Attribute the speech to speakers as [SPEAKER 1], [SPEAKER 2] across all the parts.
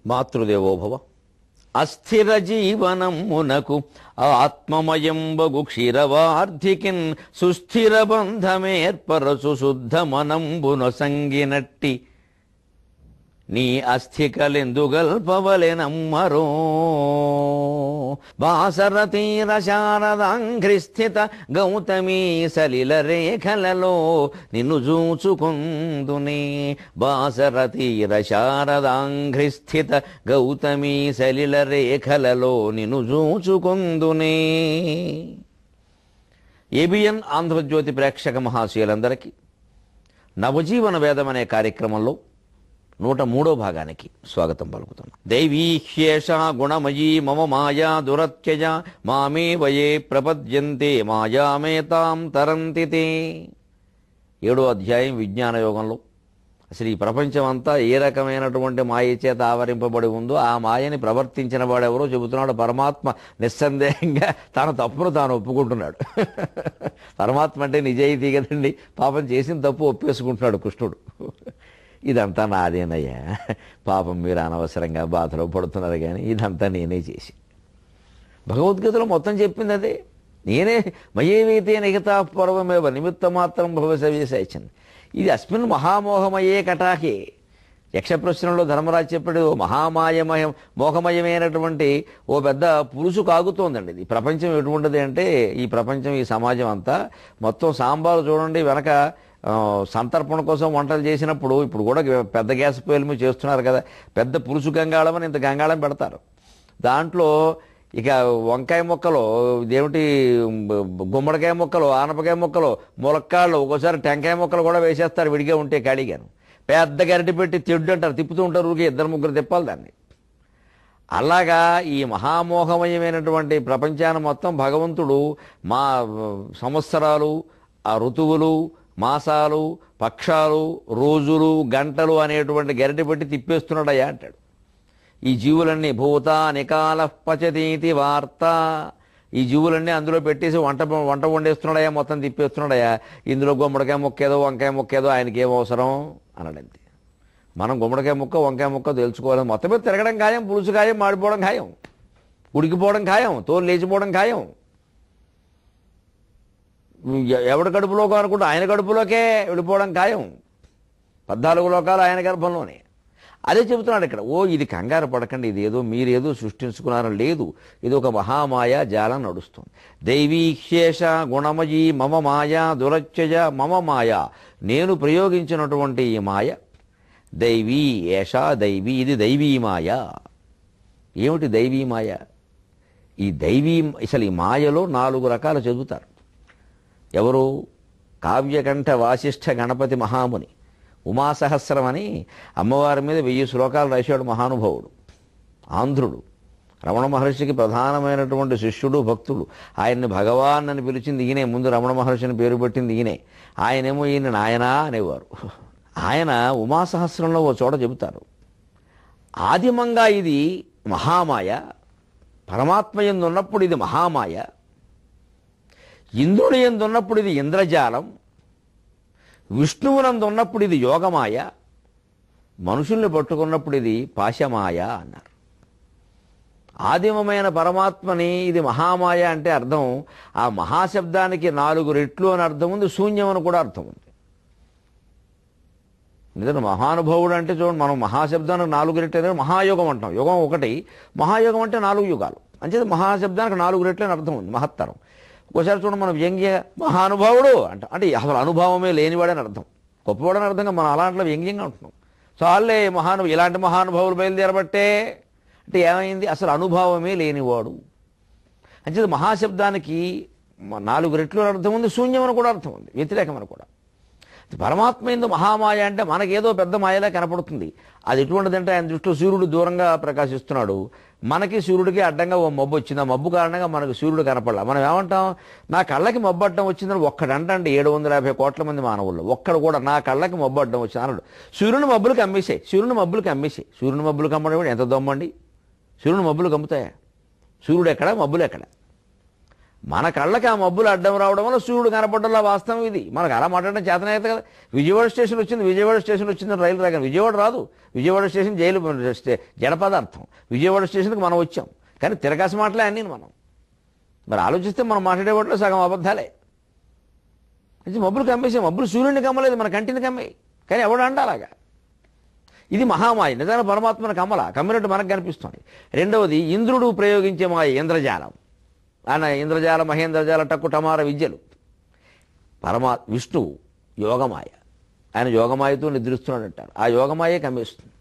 [SPEAKER 1] మాతృదేవోభవ. అస్థిర జీవనమునకు ఆత్మమయంబగు క్షీరవార్ధికిన్ సుస్థిర బంధమేర్పరచు శుద్ధ మనంబున సంగినట్టి నీ అస్థికలెందుగల్పవలెనమ్మరో బాసరతీర శారదాంఘ్రిస్థిత గౌతమీ సలిల రేఖలలో నిన్ను చూచుకుందునే. బాసరతీర శారదాంఘ్రిస్థిత గౌతమీ సలిల రేఖలలో నిన్ను చూచుకుందునే. ఏబిఎన్ ఆంధ్రజ్యోతి ప్రేక్షక మహాశయులందరికీ నవజీవన వేదం అనే కార్యక్రమంలో 103వ భాగానికి స్వాగతం పలుకుతున్నాం. దైవీహ్యేష గుణమయీ మమ మాయా దురత్యజ మామే వయే ప్రపద్యంతే మాయామేతాం తరంతి తే. 7వ అధ్యాయం విజ్ఞాన యోగంలో అసలు ఈ ప్రపంచం అంతా ఏ రకమైనటువంటి మాయ చేత ఆవరింపబడి ఉందో ఆ మాయని ప్రవర్తించిన వాడెవరో చెబుతున్నాడు. పరమాత్మ నిస్సందేహంగా తన తప్పును తాను ఒప్పుకుంటున్నాడు. పరమాత్మ అంటే నిజాయితీ కదండి. పాపం చేసిన తప్పు ఒప్పేసుకుంటున్నాడు కృష్ణుడు. ఇదంతా నాదేనయ్యా, పాపం మీరు అనవసరంగా బాధలో పడుతున్నారు, కానీ ఇదంతా నేనే చేసి. భగవద్గీతలో మొత్తం చెప్పింది అదే. నేనే మయేవైతే నిగతా పర్వమేవ నిమిత్త మాత్రం భవసవ్యసాయచన్. ఇది అస్మిన్ మహామోహమయే కటాకే. యక్షప్రశ్నలో ధర్మరాజు చెప్పాడు, మహామాయమయం మోహమయమైనటువంటి ఓ పెద్ద పులుసు కాగుతోందండి. ఇది ప్రపంచం ఎటువంటిది అంటే, ఈ ప్రపంచం ఈ సమాజం అంతా మొత్తం సాంబారు చూడండి, వెనక సంతర్పణ కోసం వంటలు చేసినప్పుడు ఇప్పుడు కూడా పెద్ద గ్యాస్ పొయ్యిల మీద చేస్తున్నారు కదా, పెద్ద పులుసు గంగాళం అని ఇంత గంగాళం పెడతారు. దాంట్లో ఇక వంకాయ మొక్కలు, ఇదేమిటి గుమ్మడికాయ మొక్కలు, ఆనపకాయ మొక్కలు, ములక్కాళ్ళు, ఒక్కోసారి టెంకాయ మొక్కలు కూడా వేసేస్తారు విడిగా ఉంటే ఖాళీగాను. పెద్ద గరిటె పెట్టి తిడ్డు అంటారు, తిప్పుతూ ఉంటారు, ఊరికే 2-3 తిప్పాలి దాన్ని. అలాగా ఈ మహామోహమయమైనటువంటి ప్రపంచాన్ని మొత్తం భగవంతుడు మా సంవత్సరాలు, ఆ ఋతువులు, మాసాలు, పక్షాలు, రోజులు, గంటలు అనేటువంటి గరిటె పెట్టి తిప్పేస్తున్నాడయ్యా అంటాడు. ఈ జీవులన్నీ భూతా నికాల పచతీతి వార్త, ఈ జీవులన్నీ అందులో పెట్టేసి వంట వండేస్తున్నాడయ్యా, మొత్తం తిప్పేస్తున్నాడయ్యా. ఇందులో గుమ్మడికాయ మొక్కేదో వంకాయ మొక్కేదో ఆయనకి ఏం అవసరం అన్నాడంతే. మనం గుమ్మడికాయ ముక్క వంకాయ ముక్క తెలుసుకోవాలి. మొత్తం మీద తిరగడం ఖాయం, పులుసు ఖాయం, మాడిపోవడం ఖాయం, ఉడికిపోవడం ఖాయం, తోలు లేచిపోవడం ఖాయం. ఎవడి కడుపులోకి అనుకుంటే ఆయన కడుపులోకే వెళ్ళిపోవడం ఖాయం. 14 లోకాలు ఆయన గర్భంలోనే. అదే చెబుతున్నాడు ఇక్కడ. ఇది కంగారు పడకండి, ఇదేదో మీరేదో సృష్టించుకున్నారని లేదు, ఇది ఒక మహామాయ జాలం నడుస్తుంది. దైవీశేష గుణమయీ మమ మాయా దురత్యజ మమ మాయ. నేను ప్రయోగించినటువంటి ఈ మాయ దైవీ ఏషా దైవీ, ఇది దైవీ మాయ. ఏమిటి దైవీ మాయ? ఈ దైవీ అసలు ఈ మాయలో 4 రకాలు చదువుతారు. ఎవరు? కావ్యకంఠ వాసిష్ఠ గణపతి మహాముని ఉమాసహస్రం అని అమ్మవారి మీద 1000 శ్లోకాలు రాశాడు మహానుభావుడు. ఆంధ్రుడు, రమణ మహర్షికి ప్రధానమైనటువంటి శిష్యుడు, భక్తుడు. ఆయన్ని భగవాన్ అని పిలిచింది ఈయనే. ముందు రమణ మహర్షిని పేరు పెట్టింది ఈయనే. ఆయనేమో ఈయన నాయనా అనేవారు. ఆయన ఉమాసహస్రంలో ఓ చోట చెబుతారు, ఆదిమంగా ఇది మహామాయ, పరమాత్మ యందు ఉన్నప్పుడు ఇది మహామాయ, ఇంద్రుని యందు ఉన్నప్పుడు ఇది ఇంద్రజాలం, విష్ణువునందు ఉన్నప్పుడు ఇది యోగమాయ, మనుషుల్ని పట్టుకున్నప్పుడు ఇది పాశమాయ అన్నారు. ఆదిమమైన పరమాత్మని ఇది మహామాయ అంటే అర్థం, ఆ మహాశబ్దానికి 4 రెట్లు అని అర్థం ఉంది, శూన్యం అని కూడా అర్థం ఉంది. నిజంగా మహానుభావుడు అంటే చూడండి, మనం మహాశబ్దానికి 4 రెట్లు మహాయోగం అంటాం. యుగం ఒకటి, మహాయోగం అంటే 4 యుగాలు. అంచేది మహాశబ్దానికి 4 రెట్లు అని అర్థం ఉంది, మహత్తరం. ఒకసారి చూడండి, మనం వ్యంగ్య మహానుభావుడు అంటే అసలు అనుభవమే లేనివాడని అర్థం, గొప్పవాడని అర్థంగా మనం అలాంటిలో వ్యంగ్యంగా ఉంటున్నాం. చాలే ఇలాంటి మహానుభావులు బయలుదేరబట్టే అంటే ఏమైంది, అసలు అనుభవమే లేనివాడు. అంచేది మహాశబ్దానికి 4 రెట్లు అని అర్థం ఉంది, శూన్యం అని కూడా అర్థం ఉంది, వ్యతిరేకమని కూడా. పరమాత్మ యందు మహామాయ అంటే మనకేదో పెద్ద మాయలా కనపడుతుంది. అది ఎటువంటిదంటే ఆయన దృష్టిలో సూర్యుడు దూరంగా ప్రకాశిస్తున్నాడు, మనకి సూర్యుడికి అడ్డంగా ఓ మబ్బు వచ్చింది, ఆ మబ్బు కారణంగా మనకు సూర్యుడు కనపడలా. మనం ఏమంటాం, నా కళ్ళకి మబ్బు అడ్డం వచ్చిందని ఒక్కడంటే 750 కోట్ల మంది మానవుల్లో ఒక్కడు కూడా నా కళ్ళకి మబ్బు అడ్డం వచ్చింది అన్నాడు. సూర్యుని మబ్బులకు అమ్మేసాయి, సూర్యుని మబ్బులకు అమ్మేసాయి. సూర్యుని మబ్బులు కమ్మడం ఎంత దొమ్మండి, సూర్యుని మబ్బులు కమ్ముతాయా? సూర్యుడు ఎక్కడ, మబ్బులు ఎక్కడ? మన కళ్ళకి ఆ మబ్బులు అడ్డం రావడం వల్ల సూర్యుడు కనపడ్డలా వాస్తవం ఇది. మనకు అలా మాట్లాడడం చేతనైతే కదా. విజయవాడ స్టేషన్ వచ్చింది రైలు రాగానే. విజయవాడ రాదు, విజయవాడ స్టేషన్ జైలు జడ పదార్థం. విజయవాడ స్టేషన్కి మనం వచ్చాం, కానీ తిరగాసి మాటలే అన్నీ మనం. మరి ఆలోచిస్తే మనం మాట్లాడే వాటిలో సగం అబద్ధాలే. మబ్బులు కమ్మేసాం, మబ్బులు సూర్యుడిని కమ్మలేదు, మన కంటిని కమ్మాయి. కానీ ఎవడు అంట అలాగా. ఇది మహామాయ. నిజంగా పరమాత్మను కమ్మినట్టు మనకు కనిపిస్తుంది. రెండవది ఇంద్రుడు ప్రయోగించే మాయ ఇంద్రజాలం. ఆయన ఇంద్రజాల మహేంద్రజాల టక్కు టమార విద్యలు. విష్ణువు యోగమాయ. ఆయన యోగమాయతో నిద్రిస్తున్నాడు అంటారు. ఆ యోగమాయే కమ్మేస్తుంది.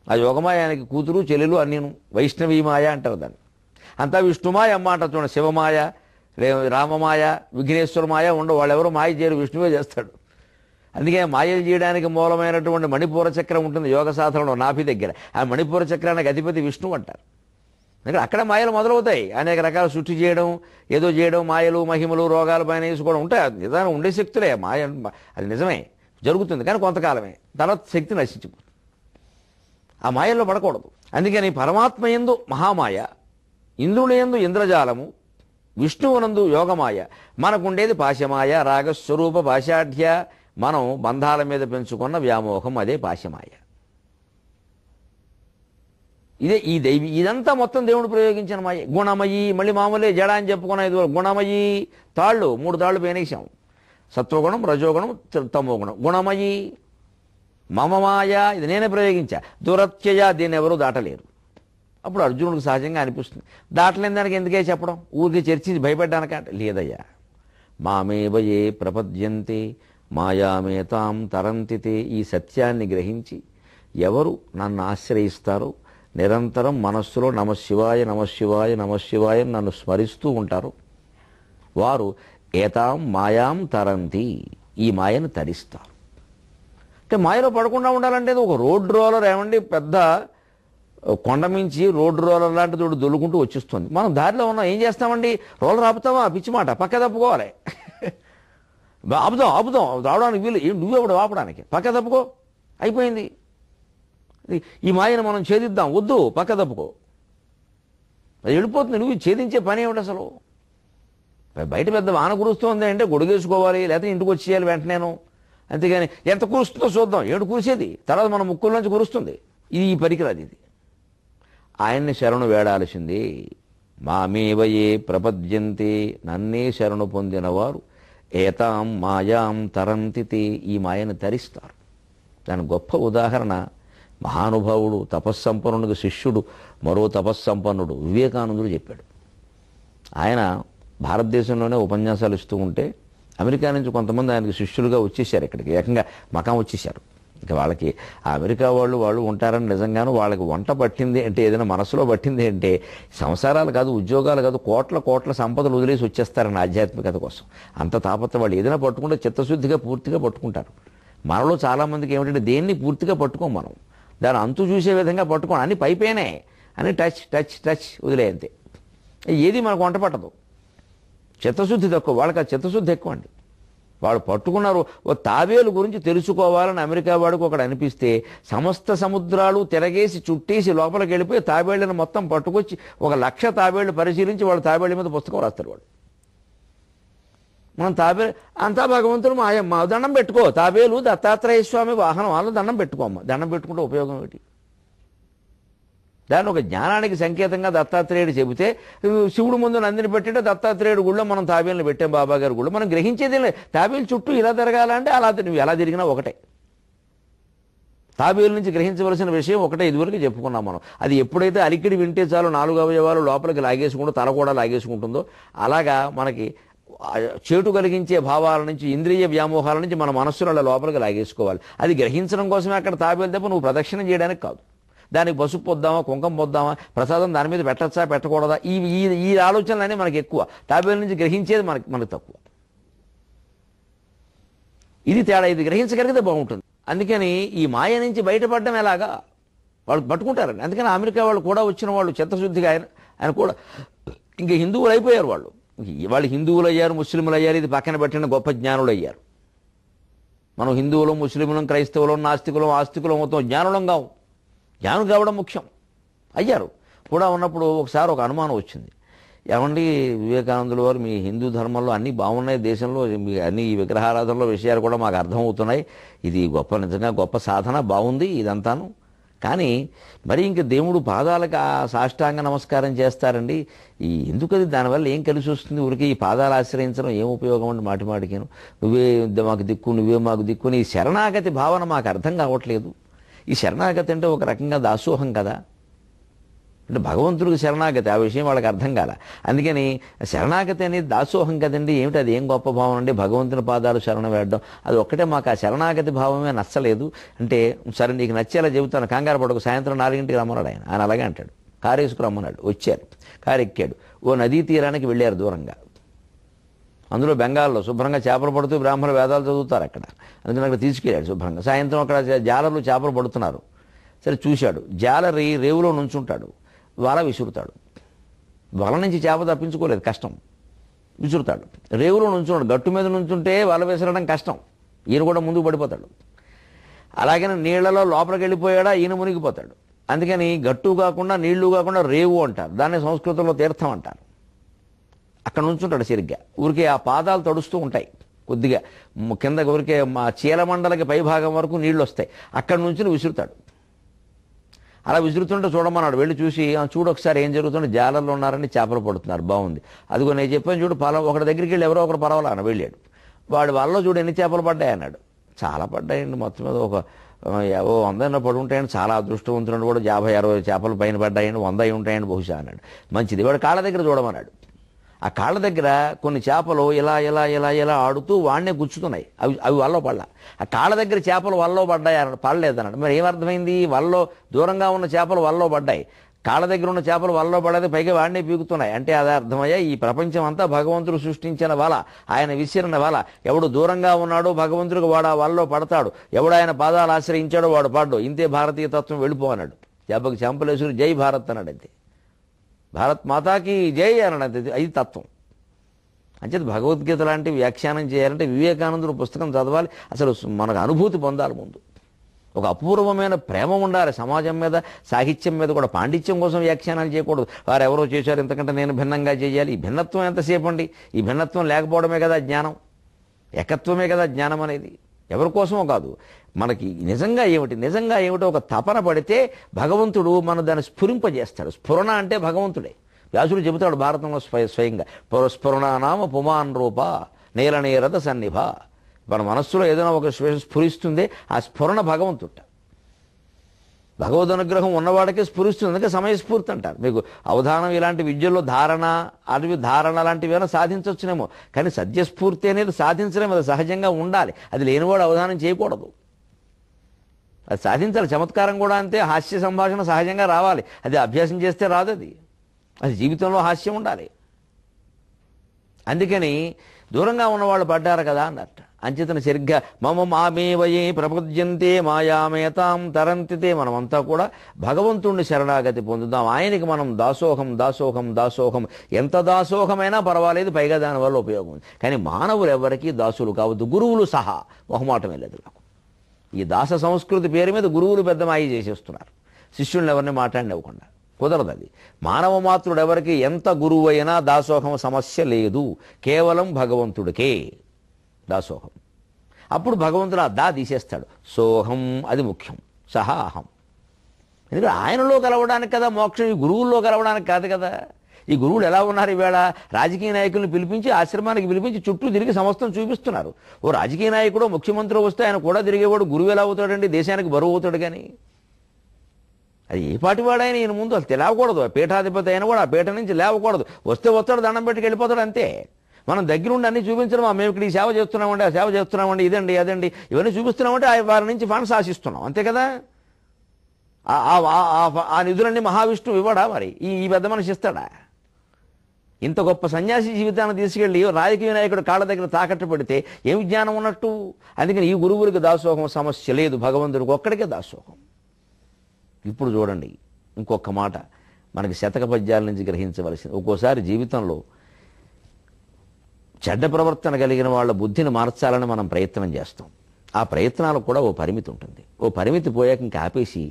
[SPEAKER 1] ఆ యోగమాయ ఆయనకి కూతురు చెల్లెలు అన్నీను. వైష్ణవీమాయ అంటారు దాన్ని. అంతా విష్ణుమాయ అమ్మ అంటారు చూడండి. శివమాయ, రామమాయ, విఘ్నేశ్వరమాయ ఉండవు. వాళ్ళెవరో మాయ చేయరు, విష్ణువే చేస్తాడు. అందుకే మాయలు చేయడానికి మూలమైనటువంటి మణిపూర చక్రం ఉంటుంది యోగ సాధనలో నాభి దగ్గర. ఆ మణిపూర చక్రానికి అధిపతి విష్ణువు అంటారు. ఎందుకంటే అక్కడ మాయలు మొదలవుతాయి. అనేక రకాల సృష్టి చేయడం, ఏదో చేయడం, మాయలు మహిమలు రోగాలు పైన వేసుకోవడం ఉంటాయి. నిజానం ఉండే శక్తులే మాయ. అది నిజమే, జరుగుతుంది, కానీ కొంతకాలమే. తర్వాత శక్తి నశించిపోతుంది. ఆ మాయల్లో పడకూడదు. అందుకని పరమాత్మ యందు మహామాయ, ఇంద్రుని యందు ఇంద్రజాలము, విష్ణువునందు యోగమాయ, మనకుండేది పాశమాయ, రాగస్వరూప పాశాఢ్య. మనం బంధాల మీద పెంచుకున్న వ్యామోహం, అదే పాశమాయ. ఇదే ఈ దైవి. ఇదంతా మొత్తం దేవుడు ప్రయోగించిన మాయ. గుణమయి, మళ్ళీ మామూలే జడ అని చెప్పుకున్న గుణమయి తాళ్ళు, 3 తాళ్ళు పేనేసాం. సత్వగుణం, రజోగుణం, తమోగుణం. గుణమయి మమమాయ, ఇది నేనే ప్రయోగించా. దురత్యయ, దీన్ని ఎవరూ దాటలేరు. అప్పుడు అర్జునుడికి సహజంగా అనిపిస్తుంది, దాటలేని దానికి ఎందుకే చెప్పడం, ఊరికి చర్చించి భయపడ్డానకంటే. లేదయ్యా, మామేవయే ప్రపద్యంతే మాయామేతాం తరంతితే. ఈ సత్యాన్ని గ్రహించి ఎవరు నన్ను ఆశ్రయిస్తారో, నిరంతరం మనస్సులో నమశివాయ నమశివాయ నమశివాయ నన్ను స్మరిస్తూ ఉంటారు, వారు ఏతాం మాయాం తరంతి, ఈ మాయను తరిస్తారు. అంటే మాయలో పడకుండా ఉండాలంటే ఒక రోడ్ రోలర్ ఏమండి, పెద్ద కొండమించి రోడ్ రోలర్ లాంటి తోడు దొల్లుకుంటూ వచ్చేస్తుంది. మనం దారిలో ఉన్నాం, ఏం చేస్తామండి, రోలర్ ఆపుతామా, పిచ్చి మాట, పక్క తప్పుకోవాలి. ఆపుదాం రావడానికి వీలు, నువ్వెవడు ఆపడానికి, పక్క తప్పుకో, అయిపోయింది. ఈ మాయను మనం ఛేదిద్దాం, వద్దు పక్క తప్పుకో, అది వెళ్ళిపోతుంది. నువ్వు ఛేదించే పని ఏమిటి అసలు? బయట పెద్ద వాన కురుస్తుంది అంటే గొడుగేసుకోవాలి, లేకపోతే ఇంటికి వచ్చేయాలి వెంటనేను. అంతేగాని ఎంత కురుస్తుందో చూద్దాం, ఏడు కురిసేది, తర్వాత మన ముక్కుల నుంచి కురుస్తుంది. ఇది ఈ పరికరాది. ఇది ఆయన్ని శరణు వేడాల్సింది. మామేవయే ప్రపద్యంతే, నన్నే శరణు పొందినవారు ఏతాం మాయాం తరంతితే, ఈ మాయను తరిస్తారు. దాని గొప్ప ఉదాహరణ మహానుభావుడు తపస్సంపన్నుడికి శిష్యుడు మరో తపస్సంపన్నుడు వివేకానందుడు చెప్పాడు. ఆయన భారతదేశంలోనే ఉపన్యాసాలు ఇస్తూ ఉంటే అమెరికా నుంచి కొంతమంది ఆయనకి శిష్యులుగా వచ్చేసారు. ఇక్కడికి ఏకంగా మకాం వచ్చేసారు. ఇక వాళ్ళకి ఆ అమెరికా వాళ్ళు ఉంటారని నిజంగాను వాళ్ళకి వంట పట్టింది అంటే, ఏదైనా మనసులో పట్టింది అంటే సంసారాలు కాదు, ఉద్యోగాలు కాదు, కోట్ల సంపదలు వదిలేసి వచ్చేస్తారని ఆధ్యాత్మికత కోసం. అంత తాపత్ర వాళ్ళు ఏదైనా పట్టుకుంటే చిత్తశుద్ధిగా పూర్తిగా పట్టుకుంటారు. మనలో చాలామందికి ఏమిటంటే దేన్ని పూర్తిగా పట్టుకోం మనం, దాని అంతు చూసే విధంగా పట్టుకోం, అన్ని పైపైనే అని టచ్ వదిలే అంతే. ఏది మనకు వంట పట్టదు. చిత్తశుద్ధి తక్కువ, వాళ్ళకి ఆ చిత్తశుద్ధి ఎక్కువ అండి. వాళ్ళు పట్టుకున్నారు. ఓ తాబేలు గురించి తెలుసుకోవాలని అమెరికా వాడికి ఒకడు అనిపిస్తే సమస్త సముద్రాలు తిరగేసి చుట్టేసి లోపలికి వెళ్ళిపోయి తాబేళ్లను మొత్తం పట్టుకొచ్చి 1,00,000 తాబేళ్లు పరిశీలించి వాళ్ళు తాబేళ్ల మీద పుస్తకం రాస్తారు. వాడు మనం తాబేలు అంతా భగవంతుడు మా దండం పెట్టుకో, తాబేలు దత్తాత్రేయ స్వామి వాహనం, వాళ్ళు దండం పెట్టుకోమ్మ. దండం పెట్టుకుంటే ఉపయోగం ఏంటి? దాన్ని ఒక జ్ఞానానికి సంకేతంగా దత్తాత్రేయుడు చెబితే, శివుడు ముందు నందిని పెట్టింటే దత్తాత్రేయుడు గుళ్ళో మనం తాబేలను పెట్టాం, బాబాగారు గుళ్ళో. మనం గ్రహించేది తాబేలు చుట్టూ ఇలా తిరగాలంటే అలా నువ్వు ఎలా తిరిగినా ఒకటే. తాబేలు నుంచి గ్రహించవలసిన విషయం ఒకటే, ఇదివరకు చెప్పుకున్నాం మనం. అది ఎప్పుడైతే అలికిడి వింటే చాలు 4 అవయవాలు లోపలికి లాగేసుకుంటూ తల కూడా లాగేసుకుంటుందో, అలాగా మనకి చేటు కలిగించే భావాల నుంచి, ఇంద్రియ వ్యామోహాల నుంచి మన మనస్సులో లోపలికి లాగేసుకోవాలి. అది గ్రహించడం కోసమే అక్కడ తాబేలు తప్ప నువ్వు ప్రదక్షిణ చేయడానికి కాదు. దానికి పసుపు పొద్దామా, కుంకం పొద్దామా, ప్రసాదం దాని మీద పెట్టచ్చా పెట్టకూడదా, ఈ ఆలోచనలనే మనకి ఎక్కువ. తాబేలు నుంచి గ్రహించేది మనకు తక్కువ. ఇది తేడా. ఇది గ్రహించగలిగితే బాగుంటుంది. అందుకని ఈ మాయ నుంచి బయటపడడం ఎలాగా వాళ్ళు పట్టుకుంటారండి. అందుకని అమెరికా వాళ్ళు కూడా వచ్చిన వాళ్ళు చిత్తశుద్ధిగా ఆయన కూడా ఇంకా హిందువులు అయిపోయారు. వాళ్ళు హిందువులు అయ్యారు, ముస్లింలు అయ్యారు, ఇది పక్కన పెట్టిన గొప్ప జ్ఞానులు అయ్యారు. మనం హిందువులం, ముస్లింలం, క్రైస్తవులం, నాస్తికులం, ఆస్తికులం మొత్తం జ్ఞానులం కావు. జ్ఞానం కావడం ముఖ్యం. అయ్యారు కూడా ఉన్నప్పుడు ఒకసారి ఒక అనుమానం వచ్చింది. ఏమండి వివేకానందుల వారు మీ హిందూ ధర్మంలో అన్నీ బాగున్నాయి, దేశంలో మీ అన్ని ఈ విగ్రహారాధనలో విషయాలు కూడా మాకు అర్థమవుతున్నాయి, ఇది గొప్ప నిజంగా గొప్ప సాధన, బాగుంది ఇదంతాను. కానీ మరి ఇంక దేవుడు పాదాలకు ఆ సాష్టాంగ నమస్కారం చేస్తారండి, ఈ ఎందుకది దానివల్ల ఏం కలిసి వస్తుంది, ఊరికి ఈ పాదాలు ఆశ్రయించడం ఏం ఉపయోగం అండి, మాటి మాటికేను నువ్వే మాకు దిక్కు నువ్వే మాకు దిక్కు, ఈ శరణాగతి భావన మాకు అర్థం కావట్లేదు. ఈ శరణాగతి అంటే ఒక రకంగా దాసోహం కదా, అంటే భగవంతుడికి శరణాగతి, ఆ విషయం వాళ్ళకి అర్థం కాల. అందుకని శరణాగతి అనేది దాసోహం కదండి, ఏమిటి అది ఏం గొప్ప భావం అండి, భగవంతుని పాదాలు శరణ వేయడం అది ఒక్కటే మాకు ఆ శరణాగతి భావమే నచ్చలేదు. అంటే సరే నీకు నచ్చేలా చెబుతాను, కంగారు పడకు, సాయంత్రం 4 రమ్మన్నాడు ఆయన అలాగే అంటాడు. కారు వేసుకురమ్మన్నాడు, వచ్చారు, కారు ఎక్కాడు, ఓ నదీ తీరానికి వెళ్ళారు దూరంగా. అందులో బెంగాల్లో శుభ్రంగా చేపలు పడుతూ బ్రాహ్మణ వేదాలు చదువుతారు అక్కడ, అందుకని అక్కడ తీసుకెళ్ళాడు శుభ్రంగా. సాయంత్రం అక్కడ జాలర్లు చేపలు పడుతున్నారు, సరే చూశాడు, జాలరి రేవులో నుంచుంటాడు, వల విసురుతాడు, వల నుంచి చేప తప్పించుకోలేదు, కష్టం, విసురుతాడు. రేవులో నుంచున్నాడు, గట్టు మీద నుంచుంటే వల విసరడం కష్టం, ఈయన కూడా ముందుకు పడిపోతాడు. అలాగనే నీళ్లలో లోపలికి వెళ్ళిపోయాడా ఈయన మునిగిపోతాడు. అందుకని గట్టు కాకుండా నీళ్లు కాకుండా రేవు అంటారు, దాన్ని సంస్కృతంలో తీర్థం అంటారు. అక్కడ నుంచుంటాడు సరిగ్గా, ఊరికే ఆ పాదాలు తడుస్తూ ఉంటాయి కొద్దిగా కింద, ఊరికే మా చీలమండలకి పైభాగం వరకు నీళ్లు వస్తాయి, అక్కడ నుంచి విసురుతాడు. అలా విసురుతుంటే చూడమన్నాడు, వెళ్ళి చూసి చూడు ఒకసారి ఏం జరుగుతుంటే జాలర్లు ఉన్నారని చేపలు పడుతున్నారు, బాగుంది, అదిగో నేను చెప్పాను చూడు ఒకటి దగ్గరికి వెళ్ళి ఎవరో ఒకరు పర్వాలా అని వెళ్ళాడు. వాడు వాళ్ళలో చూడు ఎన్ని చేపలు పడ్డాయి అన్నాడు. చాలా పడ్డాయండి, మొత్తం మీద ఒక 100 పడి ఉంటాయండి, చాలా అదృష్టవంతుడు కూడా 50-60 చేపలు పైన పడ్డాయండి, 100 ఉంటాయండి బహుశా అన్నాడు. మంచిది, వాడు కాళ్ళ దగ్గర చూడమన్నాడు. ఆ కాళ్ళ దగ్గర కొన్ని చేపలు ఇలా ఇలా ఇలా ఇలా ఆడుతూ వాడినే గుచ్చుతున్నాయి, అవి వల్లో పడలా. ఆ కాళ్ళ దగ్గర చేపలు వల్లో పడ్డాయి అన్నాడు, పడలేదన్నాడు. మరి ఏమర్థమైంది, వల్లో దూరంగా ఉన్న చేపలు వల్లో పడ్డాయి, కాళ్ళ దగ్గర ఉన్న చేపలు వల్లో పడేది, పైగా వాడినే పీకుతున్నాయి. అంటే అదే అర్థమయ్యా, ఈ ప్రపంచం అంతా భగవంతుడు సృష్టించిన వల, ఆయన విసిరిన వల. ఎవడు దూరంగా ఉన్నాడో భగవంతుడికి వాడు ఆ వలలో పడతాడు, ఎవడు ఆయన పాదాలు ఆశ్రయించాడో వాడు పడ్డు. ఇంతే భారతీయ తత్వం, వెళ్ళిపో అన్నాడు. దెబ్బకి చెంపలేసుకుని జై భారత్ అన్నాడు, అంతే. భారత్ మాతాకి జై అన్నాడు, అది తత్వం. అంచేత భగవద్గీత లాంటి వ్యాఖ్యానం చేయాలంటే వివేకానందుడు పుస్తకం చదవాలి, అసలు మనకు అనుభూతి పొందాలి. ముందు ఒక అపూర్వమైన ప్రేమ ఉండాలి సమాజం మీద, సాహిత్యం మీద కూడా. పాండిత్యం కోసం వ్యాఖ్యానాలు చేయకూడదు, వారు ఎవరో చేశారు ఇంతకంటే నేను భిన్నంగా చేయాలి. ఈ భిన్నత్వం ఎంతసేపు అండి, ఈ భిన్నత్వం లేకపోవడమే కదా జ్ఞానం, ఏకత్వమే కదా జ్ఞానం అనేది. ఎవరి కోసమో కాదు, మనకి నిజంగా ఏమిటో ఒక తపన పడితే భగవంతుడు మన దాన్ని స్ఫురింపజేస్తాడు. స్ఫురణ అంటే భగవంతుడే. వ్యాసుడు చెబుతాడు భారతంలో స్వయంగా, స్ఫురణానామ పుమాన్ రూప నీలనీరద సన్నిభ. మన మనస్సులో ఏదైనా ఒక స్ఫురిస్తుంది, ఆ స్ఫురణ భగవంతుట. భగవద్ అనుగ్రహం ఉన్నవాడికే స్ఫురిస్తుంది, అందుకే సమయస్ఫూర్తి అంటారు. మీకు అవధానం ఇలాంటి విద్యల్లో ధారణ లాంటివి ఏమైనా సాధించవచ్చునేమో, కానీ సద్యస్ఫూర్తి అనేది సాధించలేము, అది సహజంగా ఉండాలి. అది లేనివాడు అవధానం చేయకూడదు, అది సాధించాలి. చమత్కారం కూడా అంతే, హాస్య సంభాషణ సహజంగా రావాలి, అది అభ్యాసం చేస్తే రాదు, అది జీవితంలో హాస్యం ఉండాలి. అందుకని దూరంగా ఉన్నవాళ్ళు పడ్డారు కదా అన్నట్టు. అంచేతన సరిగ్గా మమ మామేవయే ప్రపద్యంతే మాయామేతాం తరంతితే, మనమంతా కూడా భగవంతుణ్ణి శరణాగతి పొందుదాం. ఆయనకి మనం దాసోహం దాసోహం దాసోహం, ఎంత దాసోహమైనా పర్వాలేదు, పైగా దానివల్ల ఉపయోగం ఉంది. కానీ మానవులు ఎవరికీ దాసులు కావద్దు, గురువులు సహా. మొహమాటమే లేదు నాకు. ఈ దాస సంస్కృతి పేరు మీద గురువులు పెద్ద మాయ చేసేస్తున్నారు, శిష్యుల్ని ఎవరిని మాట్లాడినవ్వకుండా. కుదరదు అది. మానవ మాత్రుడు ఎవరికి ఎంత గురువు అయినా దాసోహం సమస్య లేదు, కేవలం భగవంతుడికే దాసోహం. అప్పుడు భగవంతుడు ఆ దా తీసేస్తాడు, సోహం, అది ముఖ్యం, సహా అహం. ఎందుకంటే ఆయనలో కలవడానికి కదా మోక్షం, ఈ గురువుల్లో కలవడానికి కాదు కదా. ఈ గురువులు ఎలా ఉన్నారు ఈవేళ, రాజకీయ నాయకులను పిలిపించి ఆశ్రమానికి పిలిపించి చుట్టూ తిరిగి సమస్తం చూపిస్తున్నారు. ఓ రాజకీయ నాయకుడు ముఖ్యమంత్రి వస్తే ఆయన కూడా తిరిగేవాడు గురువు ఎలా అవుతాడండి, దేశానికి బరువు అవుతాడు. కానీ అది ఏ పాటివాడైనా ఈయన ముందు అసలు లేవకూడదు. పీఠాధిపతి అయినా కూడా ఆ పీఠ నుంచి లేవకూడదు, వస్తే వస్తాడు, దండం పెట్టుకు వెళ్ళిపోతాడు, అంతే. మనం దగ్గరుండి అన్ని చూపించడం, మేము ఇక్కడ ఈ సేవ చేస్తున్నామండి, ఆ సేవ చేస్తున్నామండి, ఇదండి అదండి ఇవన్నీ చూపిస్తున్నామంటే వారి నుంచి ఫండ్స్ ఆశిస్తున్నాం, అంతే కదా. ఆ నిధులన్నీ మహావిష్ణువు ఇవ్వడా, మరి ఈ పెద్ద మనిషి ఇస్తాడా? ఇంత గొప్ప సన్యాసి జీవితాన్ని తీసుకెళ్ళి రాజకీయ నాయకుడు కాళ్ళ దగ్గర తాకట్టు పెడితే ఏమి జ్ఞానం ఉన్నట్టు? అందుకని ఈ గురువురికి దాసోహం సమస్య లేదు, భగవంతుడికి ఒక్కడికే దాసోహం. ఇప్పుడు చూడండి ఇంకొక మాట మనకి శతక పద్యాల నుంచి గ్రహించవలసింది. ఒక్కోసారి జీవితంలో చెడ్డ ప్రవర్తన కలిగిన వాళ్ళ బుద్ధిని మార్చాలని మనం ప్రయత్నం చేస్తాం. ఆ ప్రయత్నాలకు కూడా ఓ పరిమితి ఉంటుంది. ఓ పరిమితి పోయాక ఇంకా ఆపేసి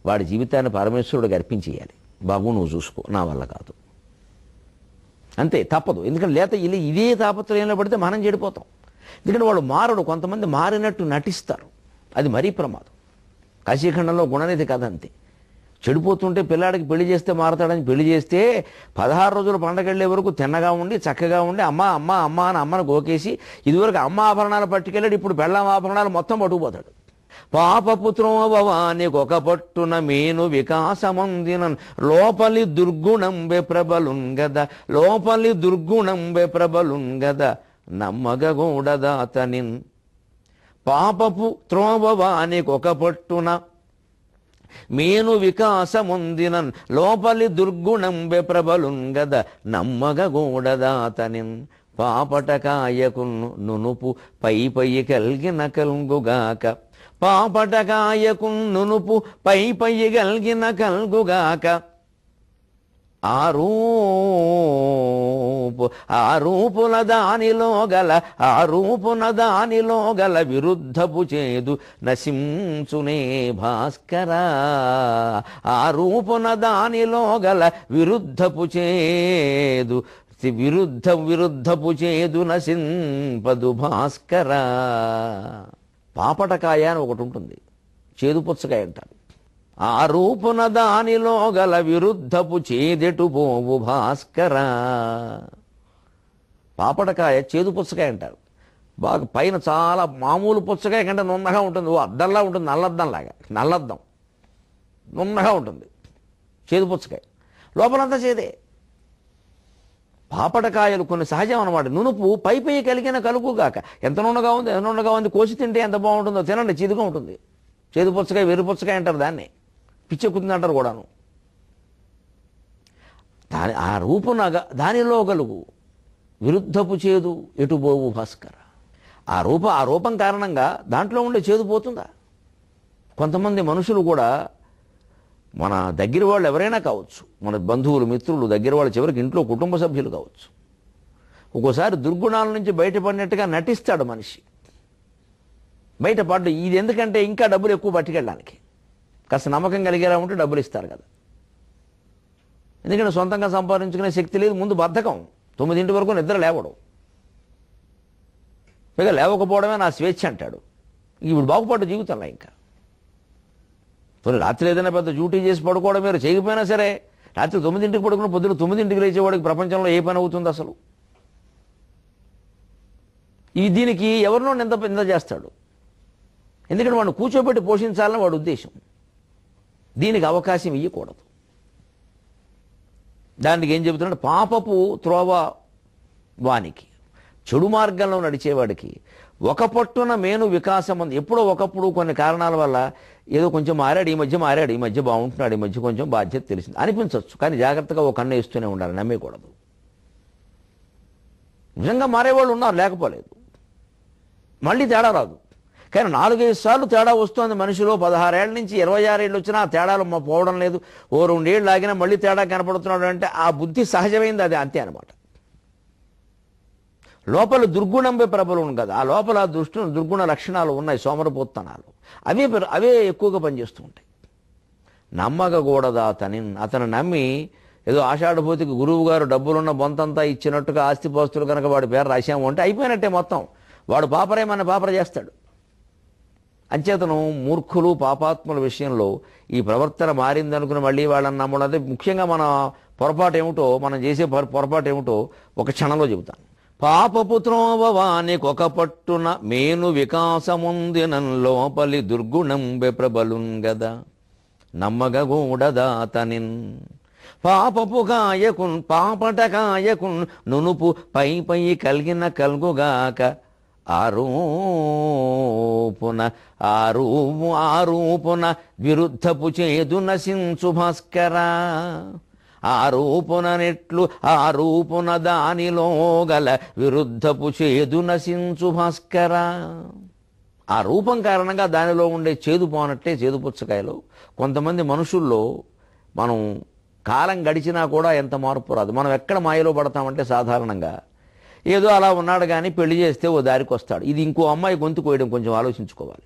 [SPEAKER 1] వాడి జీవితాన్ని పరమేశ్వరుడికి అర్పించేయాలి. బాబు నువ్వు చూసుకో, నా వల్ల కాదు. అంతే, తప్పదు. ఎందుకంటే లేత ఇదే తాపత్రయంలో పడితే మనం చెడిపోతాం. ఎందుకంటే వాళ్ళు మారడు, కొంతమంది మారినట్టు నటిస్తారు, అది మరీ ప్రమాదం. కాశీఖండంలో గుణనిధి కథ అంతే. చెడిపోతుంటే పిల్లాడికి పెళ్లి చేస్తే మారతాడని పెళ్లి చేస్తే 16 రోజులు పండగళ్ళే వరకు తిన్నగా ఉండి చక్కగా ఉండి అమ్మ అమ్మ అమ్మ అని అమ్మను గోకేసి ఇదివరకు అమ్మ ఆభరణాలు పట్టుకెళ్ళాడు, ఇప్పుడు బెల్లం ఆభరణాలు మొత్తం పట్టుకుపోతాడు. పాపపుత్రోభవానికి ఒక పట్టున మేను వికాసమందిన లోపలి దుర్గుణంబె ప్రబలుంగద, లోపలి దుర్గుణంబె ప్రబలుంగద నమ్మగూడదాతనిన్. పాపపు త్రోభవానికి ఒక పట్టున మేను వికాసముందినన్ లోపలి దుర్గుణంబె ప్రబలుంగద నమ్మగూడదాతనిన్. పాపటకాయకును నునుపు పై పై కలిగిన కల్గుగాక, పాపటకాయకును నునుపు పై పై కలిగిన కల్గుగాక. ఆరూపుల దానిలో గల విరుద్ధపు చేదు నశించునే భాస్కరా. ఆరూపున దానిలో గల విరుద్ధపు చేదు విరుద్ధపు చేదు నశింపదు భాస్కరా. పాపటకాయ అని ఒకటి ఉంటుంది, చేదు పుచ్చకాయ అంటారు. ఆ రూపున దానిలో గల విరుద్ధపు చేదెటు పోవు భాస్కరా. పాపటకాయ చేదు పుచ్చకాయ అంటారు. బాగా పైన చాలా మామూలు పుచ్చకాయ కంటే నున్నగా ఉంటుంది, అద్దంలా ఉంటుంది, నల్లద్దంలాగా, నల్లద్దం నున్నగా ఉంటుంది చేదు పుచ్చకాయ, లోపలంతా చేదే. పాపటకాయలు కొన్ని సహజం అన్నమాట. నునుపు పై పై కలిగిన కలుగుగాక. ఎంత నున్నగా ఉంది, ఎంత నున్నగా ఉంది, కోసి తింటే ఎంత బాగుంటుందో, తినండి, చేదుగా ఉంటుంది. చేదు పుచ్చకాయ వెర్రి పుచ్చకాయ అంటారు, దాన్ని పిచ్చెక్కుతుంది అంటారు కూడాను. ఆ రూపునగా దానిలో గలుగు విరుద్ధపు చేదు ఎటుబోవు భాస్కర. ఆ రూపం కారణంగా దాంట్లో ఉండే చేదు పోతుందా? కొంతమంది మనుషులు కూడా మన దగ్గర వాళ్ళు ఎవరైనా కావచ్చు, మన బంధువులు మిత్రులు దగ్గర వాళ్ళు, చివరికి ఇంట్లో కుటుంబ సభ్యులు కావచ్చు, ఒక్కోసారి దుర్గుణాల నుంచి బయటపడినట్టుగా నటిస్తాడు మనిషి. బయటపడ్డు ఇది ఎందుకంటే ఇంకా డబ్బులు ఎక్కువ పట్టుకెళ్ళడానికి, కాస్త నమ్మకం కలిగేలా ఉంటే డబ్బులు ఇస్తారు కదా. ఎందుకంటే సొంతంగా సంపాదించుకునే శక్తి లేదు, ముందు బద్ధకం, 9 వరకు నిద్ర లేవడం, పైగా లేవకపోవడమే నా స్వేచ్ఛ అంటాడు. ఇప్పుడు బాగుపడ్డ జీవితంలో ఇంకా రాత్రి ఏదైనా పెద్ద డ్యూటీ చేసి పడుకోవడం మీరు చేయకపోయినా సరే, రాత్రి 9 పడుకున్న పొద్దున 9 లేచేవాడికి ప్రపంచంలో ఏ పని అవుతుంది అసలు? దీనికి ఎవరినో నింద చేస్తాడు. ఎందుకంటే వాడిని కూర్చోబెట్టి పోషించాలని వాడి ఉద్దేశం. దీనికి అవకాశం ఇవ్వకూడదు. దానికి ఏం చెబుతున్నాడు? పాపపు త్రోవ వానికి, చెడు మార్గంలో నడిచేవాడికి ఒక పట్టున మేను వికాసం ఉంది. ఎప్పుడో ఒకప్పుడు కొన్ని కారణాల వల్ల ఏదో కొంచెం మారాడు, ఈ మధ్య బాగుంటున్నాడు, ఈ మధ్య కొంచెం బాధ్యత తెలిసింది అనిపించవచ్చు. కానీ జాగ్రత్తగా ఒక కన్ను వేస్తూనే ఉండాలి, నమ్మేయకూడదు. నిజంగా మారేవాళ్ళు ఉన్నారు, లేకపోలేదు. మళ్ళీ తేడా రాదు. కానీ 4-5 సార్లు తేడా వస్తుంది మనిషిలో. 16 ఏళ్ళ నుంచి 26 ఏళ్ళు వచ్చినా ఆ తేడాలు పోవడం లేదు. ఓ 2 ఏళ్ళు ఆగినా మళ్ళీ తేడా కనపడుతున్నాడు అంటే ఆ బుద్ధి సహజమైంది, అది అంతే అనమాట. లోపల దుర్గుణంపై ప్రబలం కదా, ఆ లోపల దుర్గుణ లక్షణాలు ఉన్నాయి, సోమరపోత్తనాలు, అవే ఎక్కువగా పనిచేస్తూ ఉంటాయి. నమ్మకూడదా అతను నమ్మి ఏదో ఆషాఢభూతికి గురువు గారు డబ్బులున్న బొంతంతా ఇచ్చినట్టుగా ఆస్తిపాస్తులు కనుక వాడి పేరు రాశాము అంటే అయిపోయినట్టే మొత్తం. వాడు పాపరేమన్న పాపర చేస్తాడు. అంచేతను మూర్ఖులు పాపాత్ముల విషయంలో ఈ ప్రవర్తన మారిందనుకుని మళ్ళీ వాళ్ళని నమ్మడం, అదే ముఖ్యంగా మన పొరపాటు ఏమిటో, మనం చేసే పొరపాటు ఏమిటో ఒక క్షణంలో చెబుతాను. పాపపు త్రోవవానికి ఒక పట్టున మేను వికాసముందినం లోపలి దుర్గుణంబె ప్రబలుంగద నమ్మగూడదాతనిన్. పాపటకాయకున్ నునుపు పై పై కలిగిన కల్గుగాక. ఆరూపున విరుద్ధపు చేదు నశించు భాస్కరా. ఆరూపున దానిలో గల విరుద్ధపు చేదు నశించు భాస్కరా. ఆ రూపం కారణంగా దానిలో ఉండే చేదు పోనట్టే చేదు పుచ్చకాయలు. కొంతమంది మనుషుల్లో మనం కాలం గడిచినా కూడా ఎంత మార్పు రాదు. మనం ఎక్కడ మాయలో పడతామంటే సాధారణంగా ఏదో అలా ఉన్నాడు కానీ పెళ్లి చేస్తే ఓ దారికి వస్తాడు. ఇది ఇంకో అమ్మాయి గొంతు కోయడం కొంచెం ఆలోచించుకోవాలి.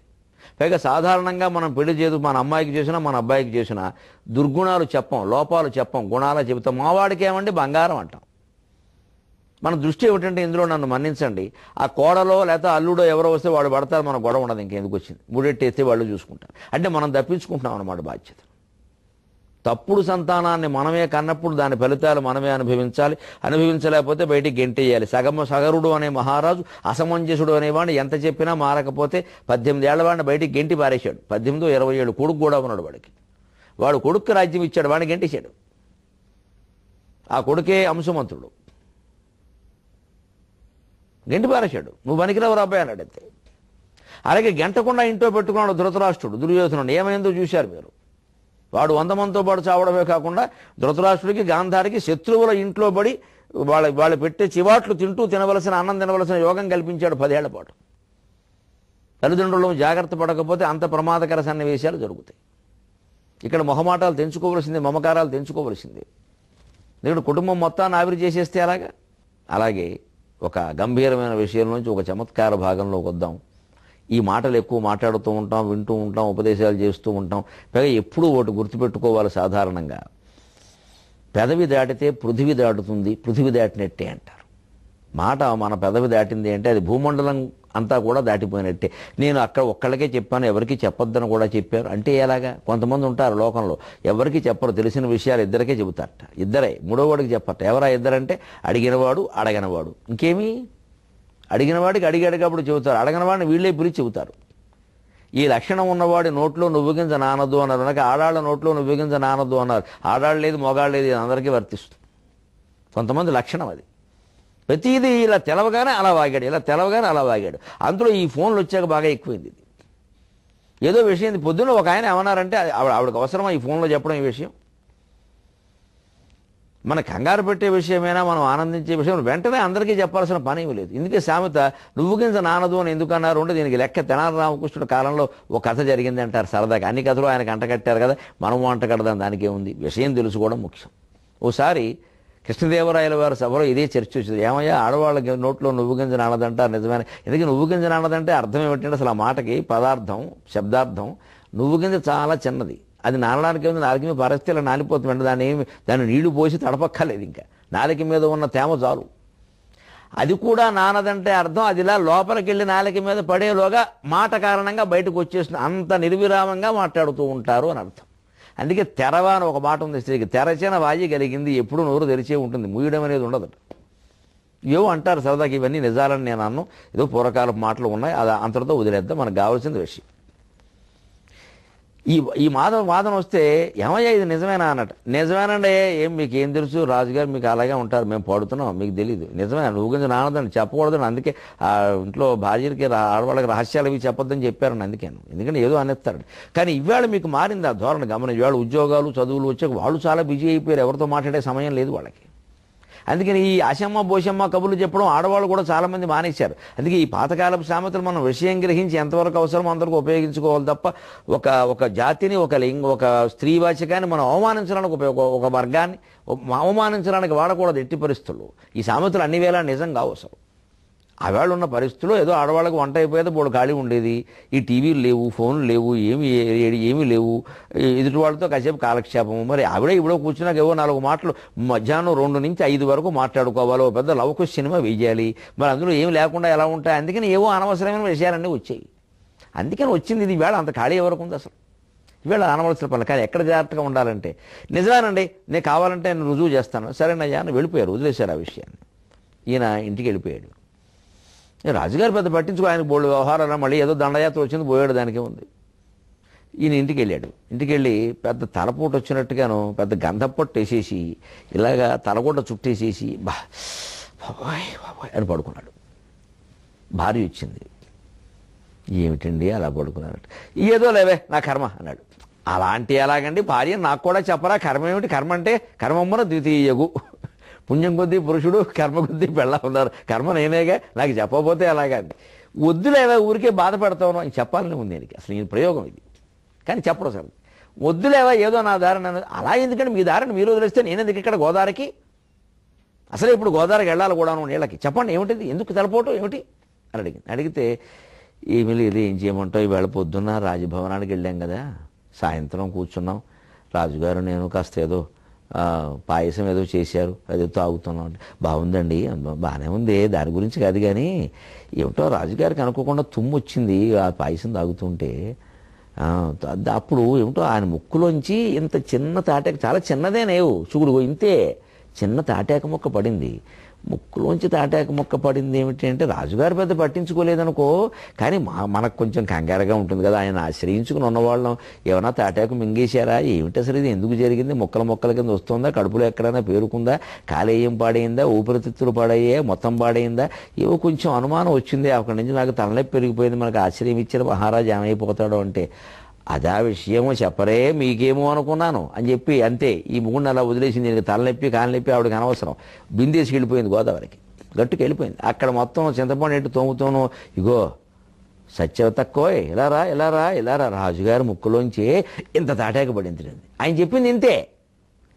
[SPEAKER 1] పైగా సాధారణంగా మనం పెళ్లి చేదు మన అమ్మాయికి చేసినా మన అబ్బాయికి చేసినా దుర్గుణాలు చెప్పం, లోపాలు చెప్పం, గుణాలు చెబుతాం. మావాడికి ఏమండి బంగారం అంటాం. మన దృష్టి ఏమిటంటే ఇందులో నన్ను మన్నించండి, ఆ కోడలో లేకపోతే అల్లుడో ఎవరో వస్తే వాడు పడతారు, మన గొడవ ఉండదు, ఇంకెందుకు వచ్చింది, ముడెట్టేస్తే వాళ్ళు చూసుకుంటారు. అంటే మనం తప్పించుకుంటున్నాం అన్నమాట బాధ్యత. తప్పుడు సంతానాన్ని మనమే కన్నప్పుడు దాని ఫలితాలు మనమే అనుభవించాలి. అనుభవించలేకపోతే బయటికి గెంటేయాలి. సగరుడు అనే మహారాజు అసమంజసుడు అనేవాడిని ఎంత చెప్పినా మారకపోతే 18 ఏళ్ల వాడిని బయటికి గెంటి పారేశాడు. 18 20 ఏళ్ళు కొడుకు కూడా ఉన్నాడు వాడికి. వాడు కొడుకు రాజ్యం ఇచ్చాడు, వాడిని గెంటేశాడు. ఆ కొడుకే అంశుమంతుడు, గెంటి పారేశాడు. నువ్వు పనికిరావు రాబాయి అన్నాడు అంతే. అలాగే గెంటకుండా ఇంట్లో పెట్టుకున్నాడు ధృతరాష్ట్రుడు, దుర్యోధనుడు. ఏమైందో చూశారు మీరు. వాడు 100 మందితో పాటు చావడమే కాకుండా ధృతరాష్ట్రుడికి గాంధారికి శత్రువుల ఇంట్లో పడి వాళ్ళు పెట్టే చివాట్లు తింటూ తినవలసిన అన్నం తినవలసిన యోగం కల్పించాడు 10 ఏళ్ల పాటు. తల్లిదండ్రులు జాగ్రత్త పడకపోతే అంత ప్రమాదకర సన్నివేశాలు జరుగుతాయి. ఇక్కడ మొహమాటాలు తెంచుకోవలసిందే, మమకారాలు తెంచుకోవలసిందే. ఎందుకంటే కుటుంబం మొత్తాన్ని ఆవిరి చేసేస్తే అలాగా. అలాగే ఒక గంభీరమైన విషయం నుంచి ఒక చమత్కార భాగంలోకి వద్దాం. ఈ మాటలు ఎక్కువ మాట్లాడుతూ ఉంటాం, వింటూ ఉంటాం, ఉపదేశాలు చేస్తూ ఉంటాం. పైగా ఎప్పుడూ ఒకటి గుర్తుపెట్టుకోవాలి, సాధారణంగా పెదవి దాటితే పృథివి దాటుతుంది, పృథివి దాటినట్టే అంటారు. మాట మన పెదవి దాటింది అంటే అది భూమండలం అంతా కూడా దాటిపోయినట్టే. నేను అక్కడ ఒక్కళ్ళకే చెప్పాను, ఎవరికి చెప్పొద్దని కూడా చెప్పారు అంటే ఎలాగా? కొంతమంది ఉంటారు లోకంలో, ఎవరికి చెప్పరు, తెలిసిన విషయాలు ఇద్దరికే చెబుతారట. ఇద్దరే, మూడో వాడికి చెప్పట. ఎవరా ఇద్దరంటే అడిగినవాడు అడగనవాడు. ఇంకేమీ, అడిగిన వాడికి అడిగేటప్పుడు చెబుతారు, అడగని వాడిని వీళ్ళే పిలిచి చెబుతారు. ఈ లక్షణం ఉన్నవాడి నోట్లో నువ్వు గింజ నానద్దు అన్నారు. అనక ఆడాళ్ళ నోట్లో నువ్వు గింజ నానద్దు అన్నారు. ఆడాళ్ళు లేదు, మొగాళ్ళు లేదు, అందరికీ వర్తిస్తుంది. కొంతమంది లక్షణం అది. ప్రతిదీ ఇలా తెలవగానే అలా వాగాడు, ఇలా తెలవగానే అలా వాగాడు. అందులో ఈ ఫోన్లు వచ్చాక బాగా ఎక్కువైంది ఇది. ఏదో విషయం పొద్దున్న ఒక ఆయన ఏమన్నారంటే ఆవిడకి అవసరమా ఈ ఫోన్లో చెప్పడం ఈ విషయం? మన కంగారు పెట్టే విషయమైనా, మనం ఆనందించే విషయం వెంటనే అందరికీ చెప్పాల్సిన పని ఏమీ లేదు. ఇందుకే సామెత నువ్వు గింజ నానదు అని ఎందుకు అన్నారు అంటే దీనికి లెక్క. తెనాలి రామకృష్ణుడు కాలంలో ఒక కథ జరిగింది అంటారు సరదాగా. అన్ని కథలు ఆయనకు అంటకట్టారు కదా, మనం అంటకడదాం, దానికే ఉంది. విషయం తెలుసుకోవడం ముఖ్యం. ఓసారి కృష్ణదేవరాయల వారి సభలో ఇదే చర్చ వచ్చింది. ఏమయ్యా, ఆడవాళ్ళకి నోట్లో నువ్వు గింజ నానదంటారు నిజమైన? ఎందుకంటే నువ్వు గింజ నానదంటే అర్థం ఏమిటంటే అసలు ఆ మాటకి పదార్థం, శబ్దార్థం నువ్వు గింజ చాలా చిన్నది. అది నానడానికి ఏముంది, నాలుక మీద పరిస్థితి నానిపోతుంది. దాన్ని నీళ్లు పోసి తడపక్కర్లేదు, ఇంకా నాలుక మీద ఉన్న తేమ చాలు. అది కూడా నానదంటే అర్థం అది ఇలా లోపలికి వెళ్ళి నాలుక మీద పడేలోగా మాట కారణంగా బయటకు వచ్చేస్తుంది. అంత నిర్విరామంగా మాట్లాడుతూ ఉంటారు అని అర్థం. అందుకే తెరవ అని ఒక మాట ఉంది స్త్రీకి. తెరచిన వాయి కలిగింది, ఎప్పుడు నోరు తెరిచే ఉంటుంది, మూయడం అనేది ఉండదు. ఏవో అంటారు సరదాకి, ఇవన్నీ నిజాలని నేను అన్ను, ఏదో పూర్వకాలపు మాటలు ఉన్నాయి, అది అంతటితో వదిలేద్దాం. మనకు కావాల్సిన విషయం. ఈ వాదన వస్తే ఏమయ్యా ఇది నిజమేనా అన్నట్టు. నిజమేనండి, మీకు ఏం తెలుసు, రాజుగారు మీకు అలాగే ఉంటారు, మేము పడుతున్నాం, మీకు తెలియదు. నిజమే, నువ్వు గురించి నానదని చెప్పకూడదని అందుకే ఆ ఇంట్లో భార్యలకి ఆడవాళ్ళకి రహస్యాలు ఇవి చెప్పొద్దని చెప్పారని అందుకేను. ఎందుకంటే ఏదో అనేస్తారండి. కానీ ఇవాళ మీకు మారింది ఆ ధోరణి గమనం. ఇవాళ ఉద్యోగాలు చదువులు వచ్చాక వాళ్ళు చాలా బిజీ అయిపోయారు, ఎవరితో మాట్లాడే సమయం లేదు వాళ్ళకి. అందుకని ఈ అశమ్మ బోషమ్మ కబుర్లు చెప్పడం ఆడవాళ్ళు కూడా చాలామంది మానేశారు. అందుకే ఈ పాతకాలపు సామెతలు మనం విషయం గ్రహించి ఎంతవరకు అవసరమో అంతవరకు ఉపయోగించుకోవాలి తప్ప ఒక జాతిని, ఒక స్త్రీవాచకాన్ని మనం అవమానించడానికి, ఒక వర్గాన్ని అవమానించడానికి వాడకూడదు ఎట్టి పరిస్థితుల్లో. ఈ సామెతలు అన్ని వేళ నిజం కావు అసలు. ఆవేళ ఉన్న పరిస్థితుల్లో ఏదో ఆడవాళ్ళకి వంట అయిపోయేది, బోడు ఖాళీ ఉండేది. ఈ టీవీలు లేవు, ఫోన్లు లేవు, ఏమీ లేవు. ఎదుటి వాళ్ళతో కాసేపు కాలక్షేపము. మరి ఆవిడ ఇవిడో కూర్చున్నాక ఏవో 4 మాటలు మధ్యాహ్నం 2 నుంచి 5 వరకు మాట్లాడుకోవాలి. ఓ పెద్ద లవ్ క్వశ్చన్ సినిమా వేయాలి. మరి అందులో ఏమి లేకుండా ఎలా ఉంటాయి? అందుకని ఏవో అనవసరమైన విషయాలన్నీ వచ్చాయి. అందుకని వచ్చింది ఇది. ఈవేళ అంత ఖాళీ ఎవరికి ఉంది అసలు? ఈవేళ అనవలసిన పనులు. కానీ ఎక్కడ జాగ్రత్తగా ఉండాలంటే, నిజమేనండి నేను కావాలంటే నేను రుజువు చేస్తాను, సరేనయ్యా అని వెళ్ళిపోయారు, వదిలేశారు ఆ విషయాన్ని. ఈయన ఇంటికి వెళ్ళిపోయాడు. రాజుగారు పెద్ద పట్టించుకో, ఆయనకు బోల్డ్ వ్యవహారాలు, మళ్ళీ ఏదో దండయాత్ర వచ్చింది, పోయాడు, దానికే ఉంది. ఈయన ఇంటికి వెళ్ళాడు. ఇంటికి వెళ్ళి పెద్ద తలపోటు వచ్చినట్టుగాను పెద్ద గంధపొట్టు వేసేసి ఇలాగా తలగొడ్డ చుట్టేసేసి బాబాయ్ అని పడుకున్నాడు. భార్య వచ్చింది. ఏమిటండి అలా పడుకున్నారట? ఏదో లేవే నా కర్మ అన్నాడు. అలాంటి ఎలాగండి, భార్య నాకు కూడా చెప్పరా కర్మ ఏమిటి? కర్మ అంటే కర్మమ్మన ద్వితీయగు, పుణ్యం కొద్దీ పురుషుడు, కర్మ కొద్దీ పెళ్ళ ఉన్నారు. కర్మ నేనేగా, నాకు చెప్పకపోతే అలాగా అండి. వద్దులేవే, ఊరికే బాధపడతాను అని చెప్పాలని ఉంది దీనికి. అసలు ఈ ప్రయోగం ఇది, కానీ చెప్పడం సార్. వద్దులేవా, ఏదో నా దారిని అలా. ఎందుకంటే మీ దారిని మీరు వదిలేస్తే నేనెందుకు ఇక్కడ గోదావరికి? అసలే ఇప్పుడు గోదావరికి వెళ్ళాలి కూడాను నీళ్ళకి. చెప్పండి ఏమిటిది, ఎందుకు తెలపోవటం ఏమిటి అని అడిగింది. అడిగితే ఏమీ లేదు, ఏం చేయమంటావు, ఈవేళ పొద్దున్న రాజభవనానికి వెళ్ళాం కదా, సాయంత్రం కూర్చున్నాం, రాజుగారు నేను కాస్త ఏదో పాయసం ఏదో చేశారు, అదే తాగుతున్నాం అంటే బాగుందండి, బాగానే ఉంది, దాని గురించి కాదు. కానీ ఏమిటో రాజుగారికి అనుకోకుండా తుమ్ము వచ్చింది ఆ పాయసం తాగుతుంటే. అప్పుడు ఏమిటో ఆయన ముక్కులోంచి ఇంత చిన్న తాటాక, చాలా చిన్నదేనేవు చూడు, ఇంతే చిన్న తాటాక ముక్క పడింది. ముక్కులోంచి తాటాక ముక్క పడింది ఏమిటి అంటే రాజుగారు పెద్ద పట్టించుకోలేదనుకో, కానీ మనకు కొంచెం కంగారుగా ఉంటుంది కదా. ఆయన ఆశ్రయించుకుని ఉన్నవాళ్ళం ఏమైనా తాటాకు మింగేశారా, ఏమిటి అసలు ఇది ఎందుకు జరిగింది, మొక్కల కింద వస్తుందా, కడుపులో ఎక్కడైనా పేరుకుందా, కాలేయం పాడైందా, ఊపిరితిత్తులు పాడయ్యా, మొత్తం పాడైందా, ఏవో కొంచెం అనుమానం వచ్చింది. అక్కడి నుంచి నాకు తలనొప్పి పెరిగిపోయింది, మనకు ఆశ్రయం ఇచ్చిన మహారాజు ఏమైపోతాడో అంటే, అదా విషయమో చెప్పరే, మీకేమో అనుకున్నాను అని చెప్పి అంతే ఈ ముగ్గురిని అలా వదిలేసింది. దీనికి తలనొప్పి కాలనొప్పి ఆవిడకి అనవసరం, బిందేసి వెళ్ళిపోయింది గోదావరికి, గట్టుకు వెళ్ళిపోయింది. అక్కడ మొత్తం చింతపండు ఎట్టు తోముతోనూ, ఇగో సత్యవతక్కోయ్ ఇలా రా రాజుగారి ముక్కులోంచి ఇంత తాటాక పడింది. ఆయన చెప్పింది ఇంతే,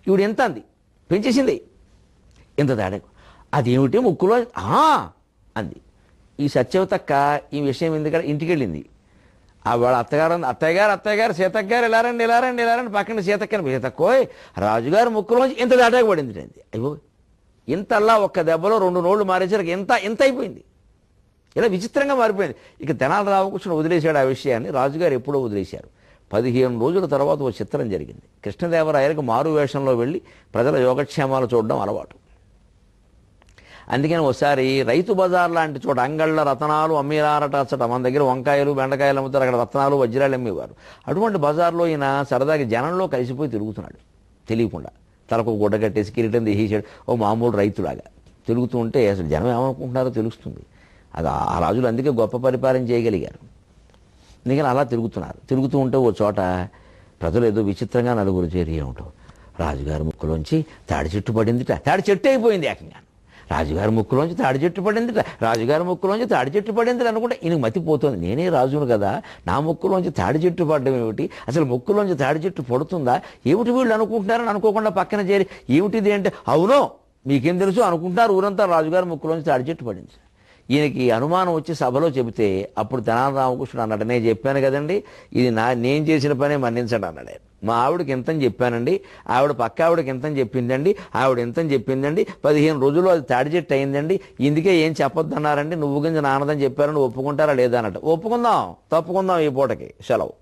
[SPEAKER 1] ఈవిడ ఎంత అంది, పెంచేసింది ఇంత తాటాకు. అదేమిటి ముక్కులో అంది. ఈ సత్యవతక్క ఈ విషయం ఎందుకంటే ఇంటికి వెళ్ళింది. వాళ్ళ అత్తయ్య గారు సీతక్క గారు ఇలారండి పక్కన సీతక్కోయ్ రాజుగారు ముక్కులోంచి ఇంత దాటాక పడింది అంది. అయ్యో ఇంతల్లా ఒక్క దెబ్బలో 2 నోళ్లు మారేసరికి ఎంత అయిపోయింది, ఇలా విచిత్రంగా మారిపోయింది. ఇక తెనాలి రామకృష్ణ వదిలేశాడు ఆ విషయాన్ని, రాజుగారు ఎప్పుడో వదిలేశారు. 15 రోజుల తర్వాత ఒక చిత్రం జరిగింది. కృష్ణదేవరాయలకు మారు వేషంలో వెళ్ళి ప్రజల యోగక్షేమాలు చూడడం అలవాటు. అందుకని ఒకసారి రైతు బజార్ లాంటి చోట అంగళ్ళ రత్నాలు అమ్మీరారటచ్చట, మన దగ్గర వంకాయలు బెండకాయలు అమ్ముతారు, అక్కడ రత్నాలు వజ్రాలు అమ్మేవారు. అటువంటి బజార్లో ఈయన సరదాగా జనంలో కలిసిపోయి తిరుగుతున్నాడు తెలియకుండా, తలకు గుడ్డ కట్టేసి కిరీటం తీసేసాడు, ఓ మామూలు రైతులాగా తిరుగుతూ ఉంటే అసలు జనం ఏమనుకుంటున్నారో తెలుస్తుంది. అది ఆ రాజులు అందుకే గొప్ప పరిపాలన చేయగలిగారు. అందుకని అలా తిరుగుతూ ఉంటే ఓ చోట ప్రజలు ఏదో విచిత్రంగా నలుగురు చేరి ఏమిటో రాజుగారి ముక్కులోంచి తాడి చెట్టు పడిందిట, తాడి చెట్టు అయిపోయింది ఏకంగా. రాజుగారి ముక్కులోంచి తాడి చెట్టు పడింది అనుకుంటే ఈయనకు మతిపోతుంది, నేనే రాజును కదా, నా ముక్కులోంచి తాడి చెట్టు పడడం ఏమిటి, అసలు ముక్కులోంచి తాడి చెట్టు పడుతుందా ఏమిటి వీళ్ళు అనుకుంటున్నారని అనుకోకుండా పక్కన చేరి ఏమిటిది అంటే, అవునో మీకేం తెలుసు అనుకుంటున్నారు ఊరంతా, రాజుగారి ముక్కులోంచి తాడి చెట్టు పడింది. ఈయనకి అనుమానం వచ్చి సభలో చెబితే అప్పుడు తెనాలి రామకృష్ణుడు అన్నాడు, నేను చెప్పాను కదండి ఇది నేను చేసిన పనే మన్నించండి అన్నాడు. మా ఆవిడకి ఎంతని చెప్పానండి, ఆవిడ పక్క ఆవిడకి ఎంతని చెప్పిందండి, ఆవిడ ఎంతని చెప్పిందండి, 15 రోజుల్లో అది తాడి చెట్టు అయిందండి, ఇందుకే ఏం చెప్పొద్దన్నారండి, నువ్వు గింజ నానదని చెప్పారని ఒప్పుకుంటారా లేదా అన్నట్టు. ఒప్పుకుందాం, తప్పుకుందాం, ఈ పూటకి సెలవు.